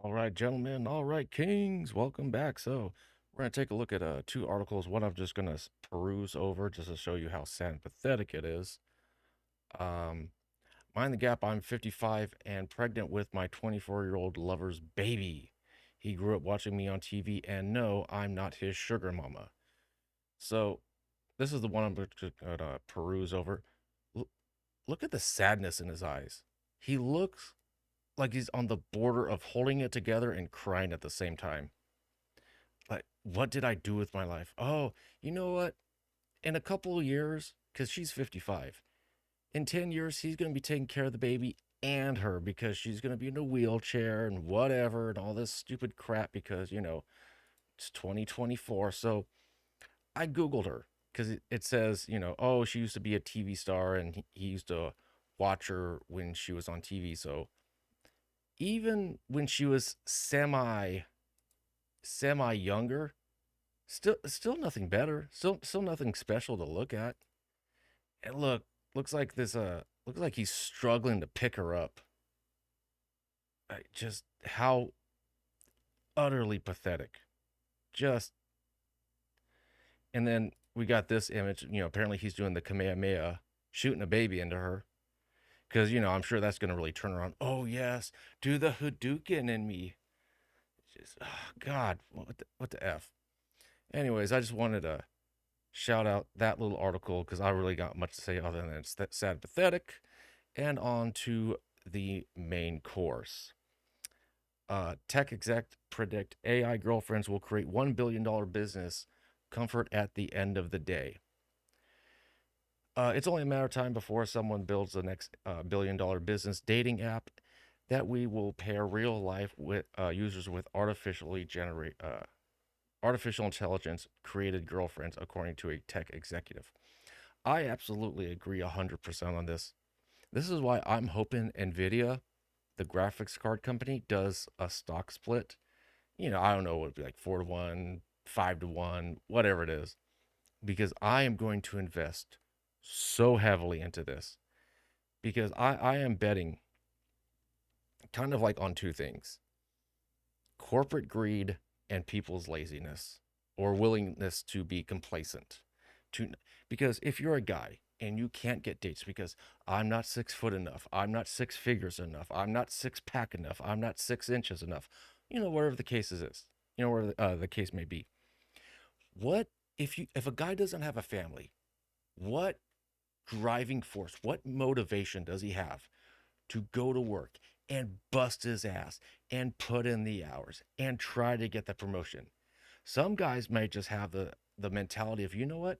All right, gentlemen. All right, kings. Welcome back. So, we're going to take a look at two articles. One I'm just going to peruse over just to show you how sad and pathetic it is. Um, Mind the gap, I'm 55 and pregnant with my 24-year-old lover's baby. He grew up watching me on TV, and no, I'm not his sugar mama. So, this is the one I'm going to peruse over. L- Look at the sadness in his eyes. He looks like he's on the border of holding it together and crying at the same time. Like, what did I do with my life? Oh, you know what? In a couple of years, because she's 55, in 10 years, he's going to be taking care of the baby and her because she's going to be in a wheelchair and whatever and all this stupid crap because, it's 2024. So I Googled her because it says, oh, she used to be a TV star and he used to watch her when she was on TV. So even when she was semi younger, still nothing better. Still nothing special to look at. And looks like looks like he's struggling to pick her up. Just how utterly pathetic. Just and then we got this image. Apparently he's doing the Kamehameha, shooting a baby into her. Because I'm sure that's gonna really turn her on. Oh yes, do the Hadouken in me. Just oh, God, what the f. Anyways, I just wanted to shout out that little article because I really got much to say other than it's that sad, pathetic. And on to the main course. Tech exec predict AI girlfriends will create $1 billion business. Comfort at the end of the day. It's only a matter of time before someone builds the next $1 billion business dating app that we will pair real life with users with artificial intelligence created girlfriends, according to a tech executive. I absolutely agree 100% on this. This is why I'm hoping Nvidia, the graphics card company, does a stock split. I don't know what it'd be like 4-1, 5-1, whatever it is, because I am going to invest so heavily into this because I am betting kind of like on two things: corporate greed and people's laziness or willingness to be complacent. To Because if you're a guy and you can't get dates because I'm not 6 foot enough, I'm not six figures enough, I'm not six pack enough, I'm not 6 inches enough, whatever the case is, whatever the case may be. What if a guy doesn't have a family? What driving force, what motivation does he have to go to work and bust his ass and put in the hours and try to get the promotion? Some guys might just have the mentality of, you know what,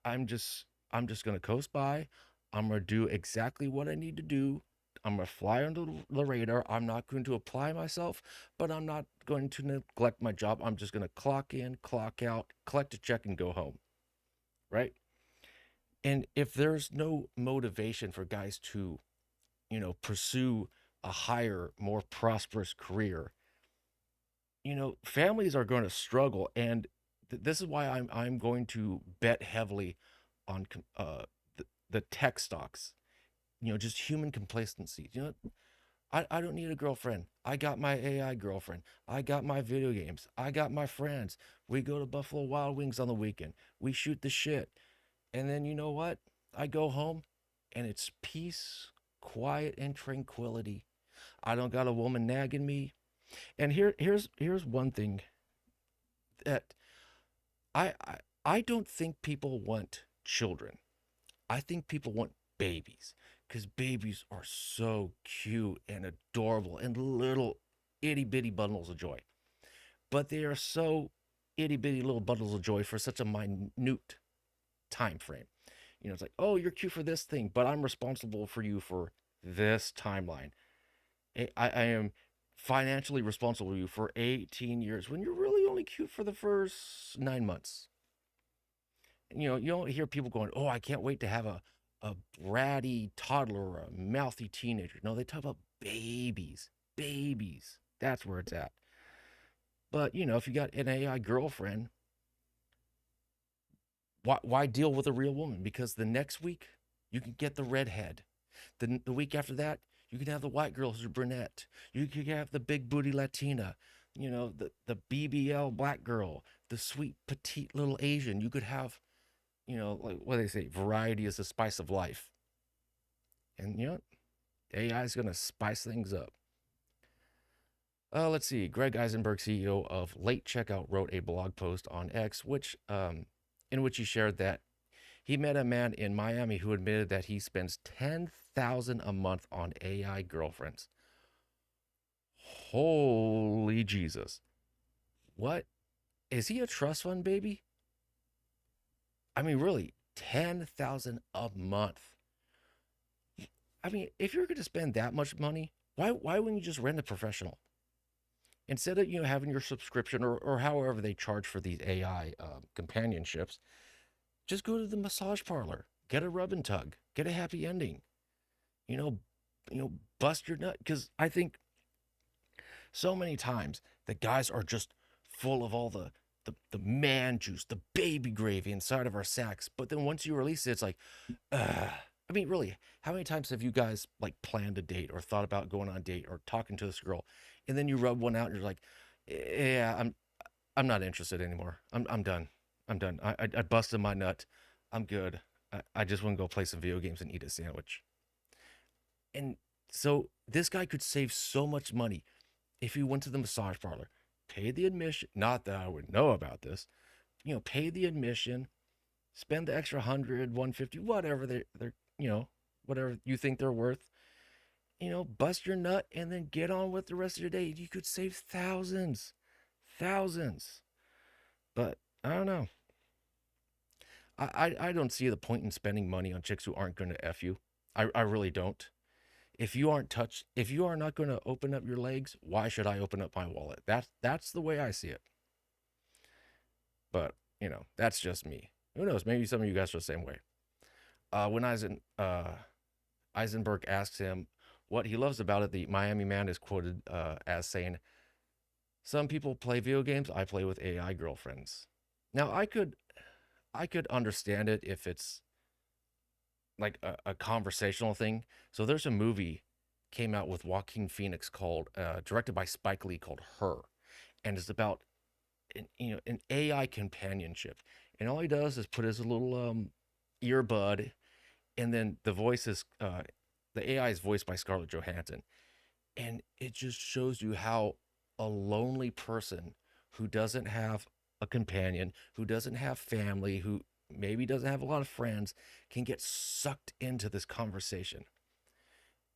I'm just gonna coast by. I'm gonna do exactly what I need to do. I'm gonna fly under the radar. I'm not going to apply myself, but I'm not going to neglect my job. I'm just gonna clock in, clock out, collect a check, and go home. Right? And if there's no motivation for guys to, pursue a higher, more prosperous career, families are going to struggle. And this is why I'm going to bet heavily on the tech stocks. Just human complacency. I don't need a girlfriend. I got my AI girlfriend. I got my video games. I got my friends. We go to Buffalo Wild Wings on the weekend. We shoot the shit. And then you know what? I go home and it's peace, quiet, and tranquility. I don't got a woman nagging me. And here's one thing that I, I I don't think people want children. I think people want babies because babies are so cute and adorable and little itty bitty bundles of joy. But they are so itty bitty little bundles of joy for such a minute time frame. It's like, oh, you're cute for this thing, but I'm responsible for you for this timeline. I am financially responsible for you for 18 years when you're really only cute for the first 9 months. You don't hear people going, "Oh, I can't wait to have a bratty toddler or a mouthy teenager." No, they talk about babies. Babies. That's where it's at. But if you got an AI girlfriend, why deal with a real woman? Because the next week you can get the redhead. The week after that, You can have the white girl who's a brunette. You can have the big booty Latina. The BBL black girl, the sweet petite little Asian. You could have, like what do they say, variety is the spice of life. And AI is going to spice things up. Let's see. Greg Eisenberg, CEO of Late Checkout, wrote a blog post on X, in which he shared that he met a man in Miami who admitted that he spends 10,000 a month on AI girlfriends. Holy Jesus! What is he a trust fund baby? I mean, really, 10,000 a month. I mean, if you're going to spend that much money, why wouldn't you just rent a professional? Instead of having your subscription or however they charge for these AI companionships, just go to the massage parlor, get a rub and tug, get a happy ending. You know, bust your nut. Because I think so many times the guys are just full of all the man juice, the baby gravy inside of our sacks. But then once you release it, it's like, I mean, really, how many times have you guys like planned a date or thought about going on a date or talking to this girl, and then you rub one out and you're like, yeah, I'm not interested anymore. I'm done. I'm done. I busted my nut. I'm good. I just want to go play some video games and eat a sandwich. And so this guy could save so much money if he went to the massage parlor, paid the admission. Not that I would know about this. Pay the admission, spend the extra 100, 150, whatever they're whatever you think they're worth. Bust your nut and then get on with the rest of your day. You could save thousands, thousands. But I don't know. I don't see the point in spending money on chicks who aren't going to F you. I really don't. If you are not going to open up your legs, why should I open up my wallet? That's the way I see it. But, that's just me. Who knows? Maybe some of you guys are the same way. When Eisenberg asks him what he loves about it, the Miami man is quoted as saying, "Some people play video games. I play with AI girlfriends." Now, I could understand it if it's like a conversational thing. So there's a movie came out with Joaquin Phoenix called directed by Spike Lee called Her, and it's about an AI companionship, and all he does is put his little earbud, and then the AI is voiced by Scarlett Johansson, and it just shows you how a lonely person who doesn't have a companion, who doesn't have family, who maybe doesn't have a lot of friends, can get sucked into this conversation.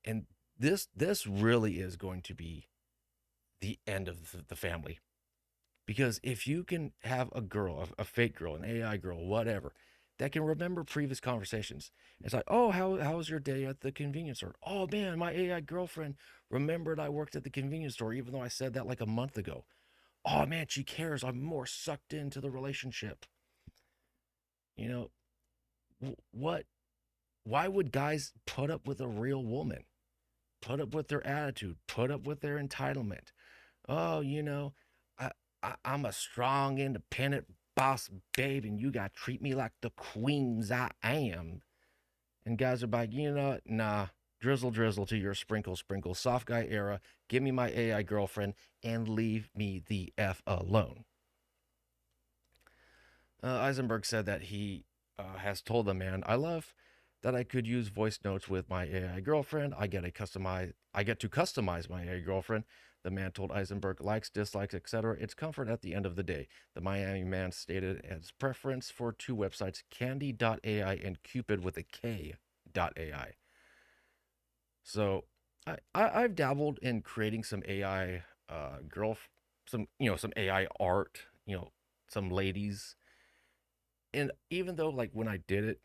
And this really is going to be the end of the family. Because if you can have a girl, a fake girl, an AI girl, whatever, that can remember previous conversations. It's like, oh, how was your day at the convenience store? Oh man, my AI girlfriend remembered I worked at the convenience store, even though I said that like a month ago. Oh man, she cares. I'm more sucked into the relationship. You know, what? Why would guys put up with a real woman? Put up with their attitude, put up with their entitlement. Oh, I'm a strong, independent boss babe, and you got to treat me like the queens I am. And guys are like, nah, drizzle, drizzle to your sprinkle, sprinkle, soft guy era. Give me my AI girlfriend and leave me the F alone. Eisenberg said that he has told the man, "I love that I could use voice notes with my AI girlfriend. I get to customize my AI girlfriend." The man told Eisenberg, likes, dislikes, etc. It's comfort at the end of the day. The Miami man stated his preference for two websites, Candy.ai and Cupid with a K.ai. So I've dabbled in creating some AI some AI art, some ladies. And even though like when I did it,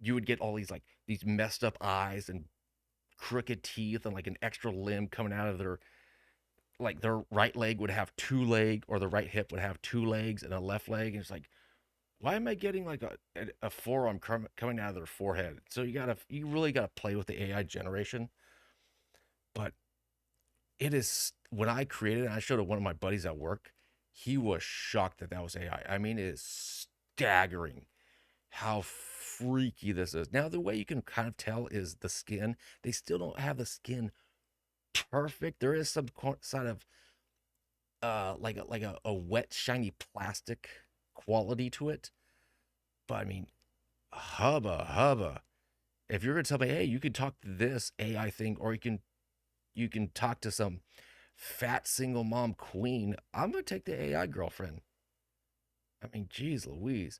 you would get all these messed up eyes and crooked teeth and like an extra limb coming out of their right leg would have two legs, or the right hip would have two legs and a left leg, and it's like, why am I getting like a forearm coming out of their forehead? So you really gotta play with the AI generation. But it is, when I created it, I showed it one of my buddies at work. He was shocked that was AI. I mean, it is staggering how freaky this is. Now, the way you can kind of tell is the skin. They still don't have the skin perfect. There is some sort of like a wet shiny plastic quality to it. But I mean, hubba. If you're gonna tell me, hey, you can talk to this AI thing, or you can talk to some fat single mom queen, I'm gonna take the AI girlfriend. I mean, geez Louise.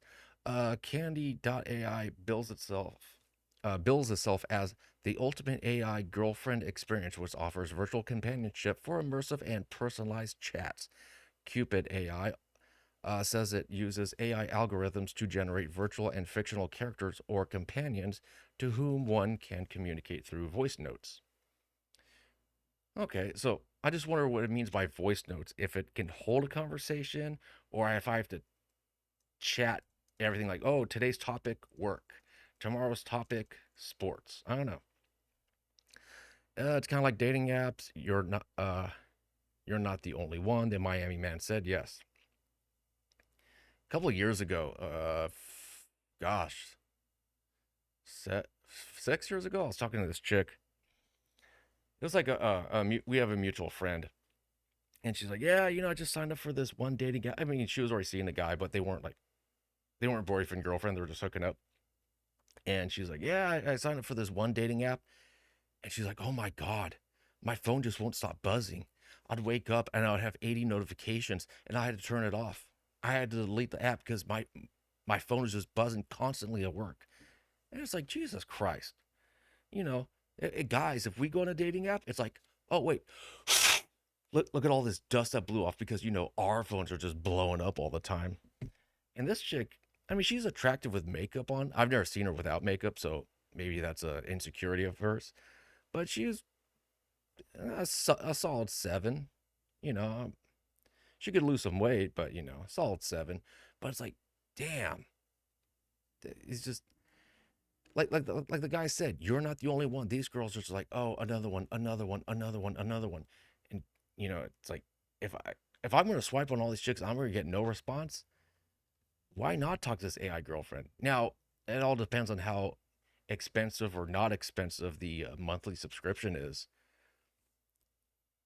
Candy.ai bills itself as the ultimate AI girlfriend experience, which offers virtual companionship for immersive and personalized chats. Cupid AI says it uses AI algorithms to generate virtual and fictional characters or companions to whom one can communicate through voice notes. Okay, so I just wonder what it means by voice notes. If it can hold a conversation, or if I have to chat everything like, oh, today's topic work, tomorrow's topic sports. I don't know. It's kind of like dating apps. You're not the only one. The Miami man said yes. A couple of years ago, gosh, 6 years ago, I was talking to this chick. It was like we have a mutual friend, and she's like, yeah, I just signed up for this one dating guy. I mean, she was already seeing the guy, but they weren't boyfriend girlfriend. They were just hooking up. And she's like, yeah, I signed up for this one dating app. And she's like, oh my God, my phone just won't stop buzzing. I'd wake up and I would have 80 notifications and I had to turn it off. I had to delete the app because my phone was just buzzing constantly at work. And it's like, Jesus Christ. You know, guys, if we go on a dating app, it's like, oh, wait, look at all this dust that blew off because, our phones are just blowing up all the time. And this chick, I mean, she's attractive with makeup on. I've never seen her without makeup, so maybe that's a insecurity of hers. But she was a solid seven. You know, she could lose some weight, but a solid seven. But it's like, damn, it's just like the guy said, you're not the only one. These girls are just like, oh, another one, another one, another one, another one, and it's like if I'm gonna swipe on all these chicks, I'm gonna get no response. Why not talk to this AI girlfriend? Now, it all depends on how expensive or not expensive the monthly subscription is.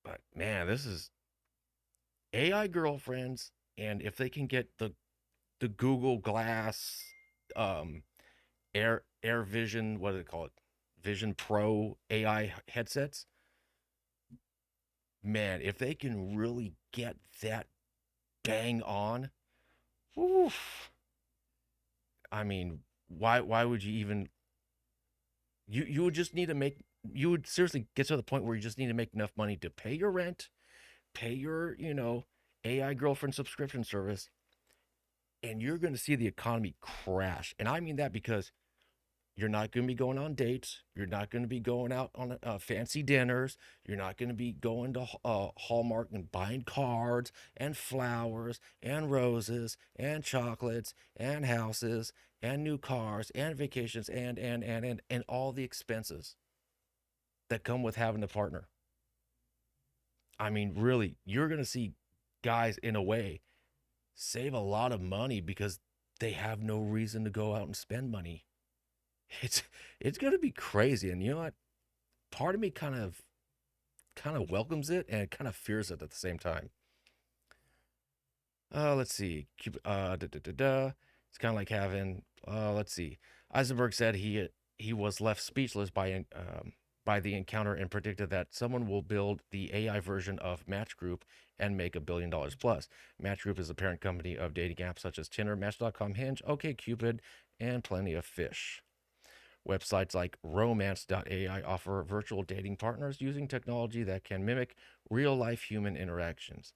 But man, this is AI girlfriends, and if they can get the Google Glass, um, Air Vision, what do they call it? Vision Pro AI headsets. Man, if they can really get that bang on, oof. I mean, why would you even you would just need to make you would seriously get to the point where you just need to make enough money to pay your rent, pay your, AI girlfriend subscription service, and you're going to see the economy crash. And I mean that because you're not going to be going on dates. You're not going to be going out on fancy dinners. You're not going to be going to Hallmark and buying cards and flowers and roses and chocolates and houses and new cars and vacations and all the expenses that come with having a partner. I mean, really, you're going to see guys in a way save a lot of money because they have no reason to go out and spend money. It's it's going to be crazy, and you know what? Part of me kind of welcomes it and kind of fears it at the same time. Let's see. Da, da, da, da. It's kind of like having. Let's see. Eisenberg said he was left speechless by the encounter and predicted that someone will build the AI version of Match Group and make $1 billion plus. Match Group is the parent company of dating apps such as Tinder, Match.com, Hinge, OkCupid, and Plenty of Fish. Websites like romance.ai offer virtual dating partners using technology that can mimic real life human interactions.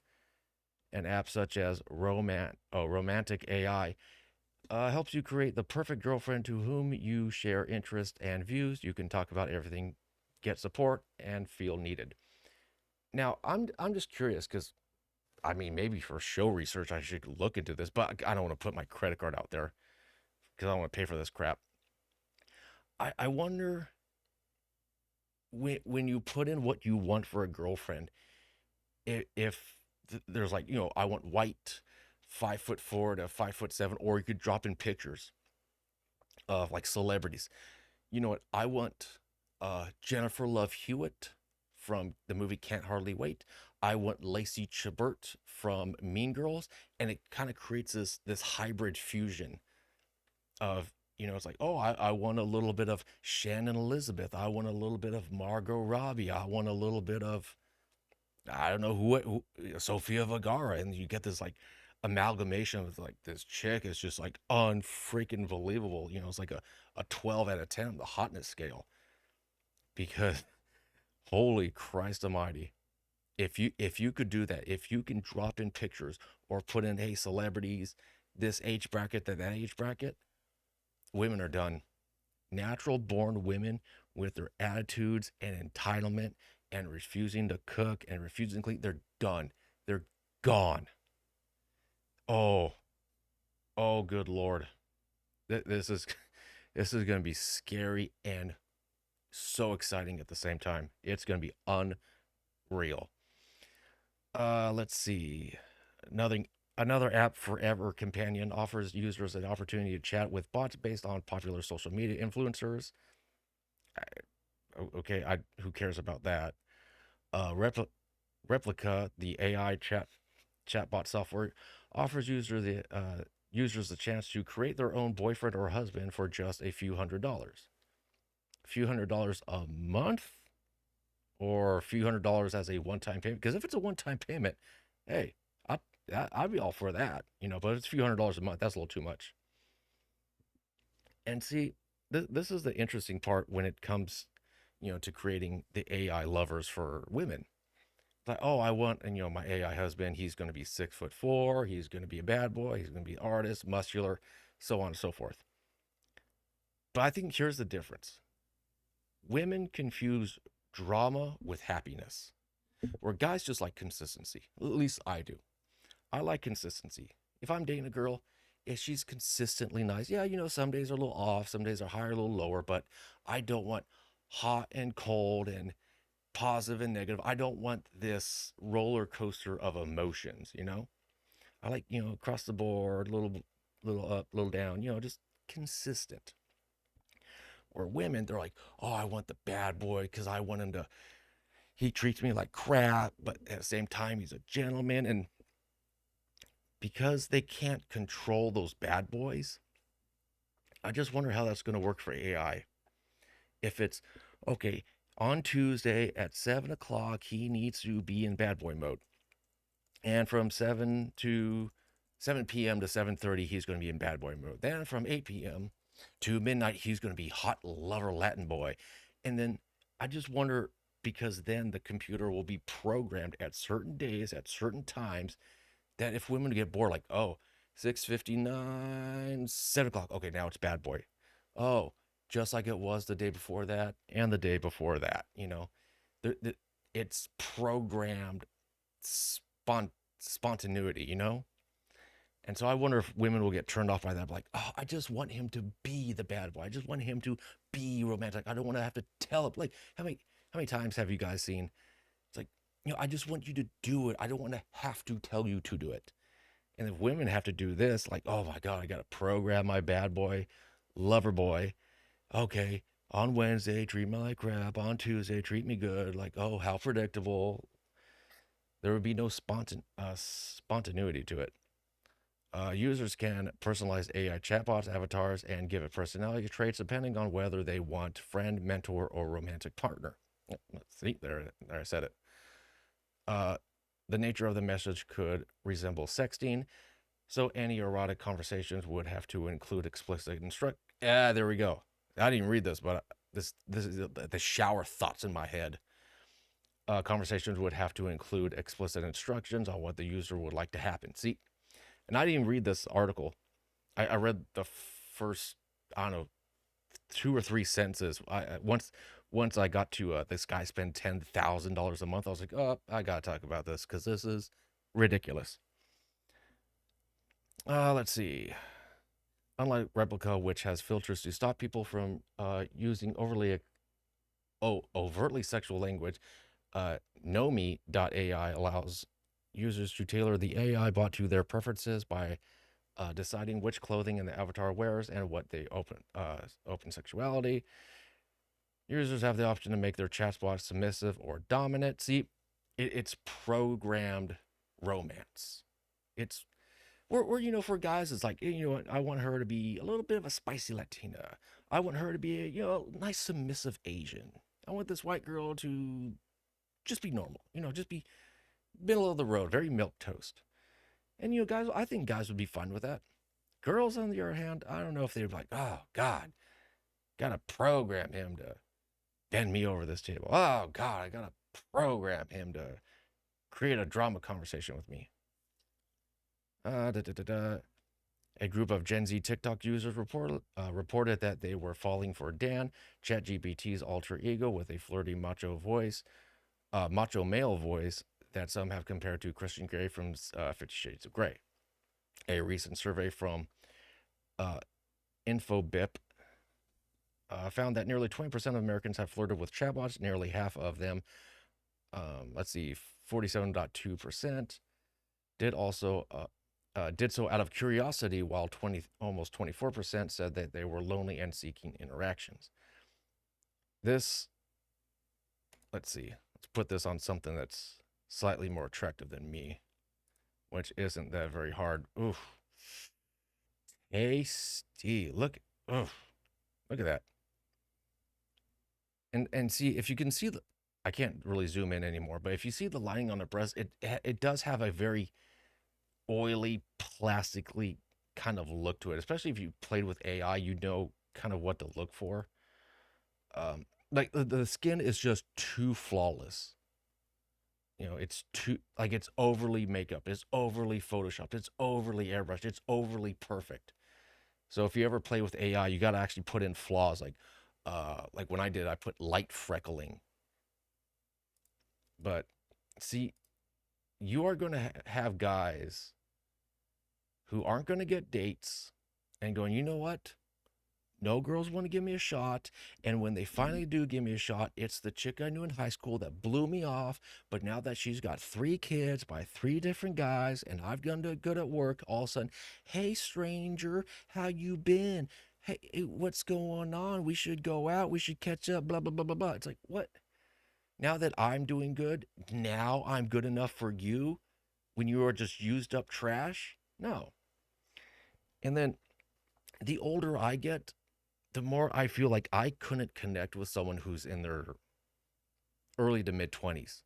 An app such as Romantic AI helps you create the perfect girlfriend to whom you share interests and views. You can talk about everything, get support, and feel needed. Now, I'm just curious because I mean, maybe for show research, I should look into this, but I don't want to put my credit card out there because I don't want to pay for this crap. I wonder when you put in what you want for a girlfriend, if there's like, I want white, 5'4" to 5'7", or you could drop in pictures. of like celebrities. You know what? I want Jennifer Love Hewitt from the movie Can't Hardly Wait. I want Lacey Chabert from Mean Girls, and it kind of creates this hybrid fusion of, it's like, oh, I want a little bit of Shannon Elizabeth. I want a little bit of Margot Robbie. I want a little bit of, I don't know who Sofia Vergara, and you get this like amalgamation of like this chick is just like unfreaking believable. It's like a 12 out of 10 on the hotness scale, because holy Christ Almighty, if you could do that, if you can drop in pictures or put in, hey, celebrities, this age bracket, that age bracket, women are done. Natural born women with their attitudes and entitlement and refusing to cook and refusing to clean, they're done. They're gone. Oh, oh, good Lord. This is this is going to be scary and so exciting at the same time. It's going to be unreal. Let's see. Another another app, Forever Companion, offers users an opportunity to chat with bots based on popular social media influencers. Okay, I who cares about that? Uh, Repl- Replica, the AI chatbot software, offers users the chance to create their own boyfriend or husband for just a few $100s. A few $100 a month, or a few $100s as a one-time payment. Because if it's a one-time payment, hey, I, I'd be all for that, But if it's a few $100s a month, that's a little too much. And see, this is the interesting part when it comes, to creating the AI lovers for women. Like, oh, I want, and my AI husband, he's going to be 6'4", he's going to be a bad boy, he's going to be an artist, muscular, so on and so forth. But I think here's the difference: women confuse drama with happiness, where guys just like consistency. At least I do. I like consistency. If I'm dating a girl, if she's consistently nice, yeah, some days are a little off, some days are higher, a little lower, but I don't want hot and cold and positive and negative. I don't want this roller coaster of emotions. I like, across the board, little up, little down, just consistent. Or women, they're like, oh, I want the bad boy because I want him to, he treats me like crap, but at the same time, he's a gentleman. And because they can't control those bad boys, I just wonder how that's going to work for AI. If it's, okay, on Tuesday at 7 o'clock, he needs to be in bad boy mode. And from 7 p.m. to 7:30, he's going to be in bad boy mode. Then from 8 p.m. to midnight, he's going to be hot lover Latin boy. And then I just wonder, because then the computer will be programmed at certain days, at certain times, that if women get bored, like, oh, 6:59, 7 o'clock, okay, now it's bad boy. Oh, just like it was the day before that and the day before that. It's programmed spontaneity. And so I wonder if women will get turned off by that. Like, oh, I just want him to be the bad boy. I just want him to be romantic. I don't want to have to tell him. Like, how many times have you guys seen? It's like, I just want you to do it. I don't want to have to tell you to do it. And if women have to do this, like, oh my God, I got to program my bad boy, lover boy. Okay, on Wednesday, treat me like crap. On Tuesday, treat me good. Like, oh, how predictable. There would be no spontaneity to it. Users can personalize AI chatbots, avatars, and give it personality traits depending on whether they want friend, mentor, or romantic partner. See, there I said it. Uh, the nature of the message could resemble sexting, so any erotic conversations would have to include explicit instruct. Ah, there we go. I didn't read this, but this is the shower thoughts in my head. Conversations would have to include explicit instructions on what the user would like to happen. See, and I didn't even read this article. I read the first, I don't know, 2 or 3 sentences. Once I got to this guy spend $10,000 a month, I was like, oh, I gotta talk about this because this is ridiculous. Let's see. Unlike Replica, which has filters to stop people from using overtly sexual language, Nomi.ai allows users to tailor the AI bot to their preferences by deciding which clothing in the avatar wears and what they open sexuality. Users have the option to make their chatbot submissive or dominant. See, it's programmed romance. It's for guys, it's like, I want her to be a little bit of a spicy Latina. I want her to be a, nice submissive Asian. I want this white girl to just be normal, just be middle of the road, very milk toast. And guys, I think guys would be fine with that. Girls, on the other hand, I don't know if they'd be like, oh God, gotta program him to bend me over this table. Oh God, I gotta program him to create a drama conversation with me. Da, da, da, da. A group of Gen Z TikTok users reported that they were falling for Dan, ChatGPT's alter ego, with a flirty macho male voice that some have compared to Christian Grey from 50 Shades of Grey. A recent survey from uh, InfoBip found that nearly 20% of Americans have flirted with chatbots. Nearly half of them, 47.2%, did also did so out of curiosity, while almost 24% said that they were lonely and seeking interactions. This, let's see, let's put this on something that's slightly more attractive than me, which isn't that very hard. Oof, tasty. Oof, look at that. And see, if you can see I can't really zoom in anymore, but if you see the lining on the breast, it does have a very oily, plastically kind of look to it. Especially if you played with AI, you know kind of what to look for. Like the skin is just too flawless. It's too, like, it's overly makeup, it's overly photoshopped, it's overly airbrushed, it's overly perfect. So if you ever play with AI, you got to actually put in flaws. Like when I did, I put light freckling. But see, you are going to have guys who aren't going to get dates and going, you know what? No girls want to give me a shot. And when they finally do give me a shot, it's the chick I knew in high school that blew me off. But now that she's got 3 kids by 3 different guys and I've done good at work, all of a sudden, hey, stranger, how you been? Hey, what's going on? We should go out. We should catch up, blah, blah, blah, blah, blah. It's like, what? Now that I'm doing good, now I'm good enough for you when you are just used up trash? No. And then the older I get, the more I feel like I couldn't connect with someone who's in their early to mid 20s,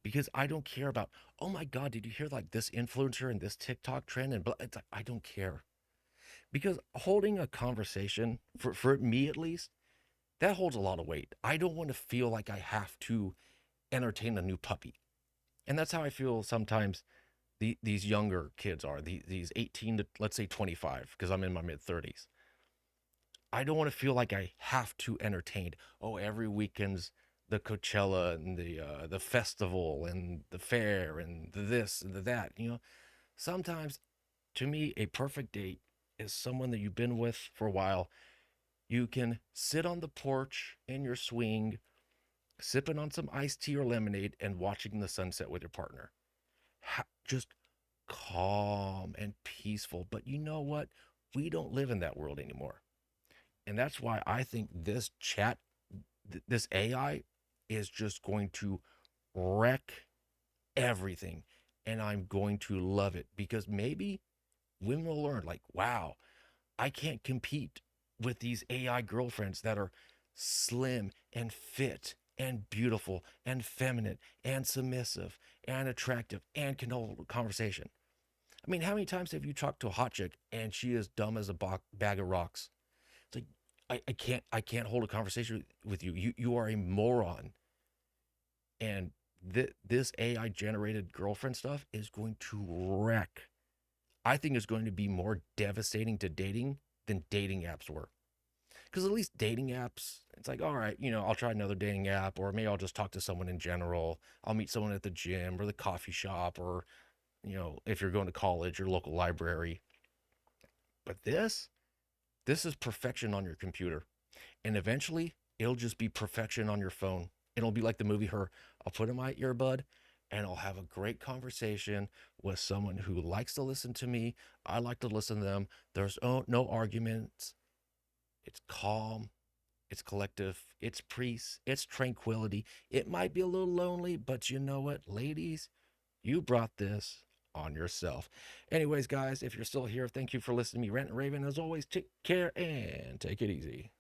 because I don't care about, oh my God, did you hear like this influencer and this TikTok trend? And blah, it's like, I don't care. Because holding a conversation, for me at least, that holds a lot of weight. I don't want to feel like I have to entertain a new puppy. And that's how I feel sometimes these younger kids are, these 18 to, let's say, 25, because I'm in my mid 30s. I don't want to feel like I have to entertain. Oh, every weekend's the Coachella and the festival and the fair and the this and the that. Sometimes, to me, a perfect date is someone that you've been with for a while. You can sit on the porch in your swing, sipping on some iced tea or lemonade, and watching the sunset with your partner. Just calm and peaceful. But you know what? We don't live in that world anymore. And that's why I think this AI is just going to wreck everything. And I'm going to love it, because maybe women will learn, like, wow, I can't compete with these AI girlfriends that are slim and fit and beautiful and feminine and submissive and attractive and can hold a conversation. I mean, how many times have you talked to a hot chick and she is dumb as a bag of rocks? It's like, I can't hold a conversation with you. You are a moron. And this AI generated girlfriend stuff is going to wreck. I think it's going to be more devastating to dating than dating apps were. Because at least dating apps, it's like, all right, I'll try another dating app, or maybe I'll just talk to someone in general. I'll meet someone at the gym or the coffee shop, or, if you're going to college, your local library. But this is perfection on your computer. And eventually, it'll just be perfection on your phone. It'll be like the movie Her. I'll put in my earbud, and I'll have a great conversation with someone who likes to listen to me. I like to listen to them. There's no arguments. It's calm. It's collective. It's peace. It's tranquility. It might be a little lonely, but you know what, ladies? You brought this on yourself. Anyways, guys, if you're still here, thank you for listening to me rant and raven. As always, take care and take it easy.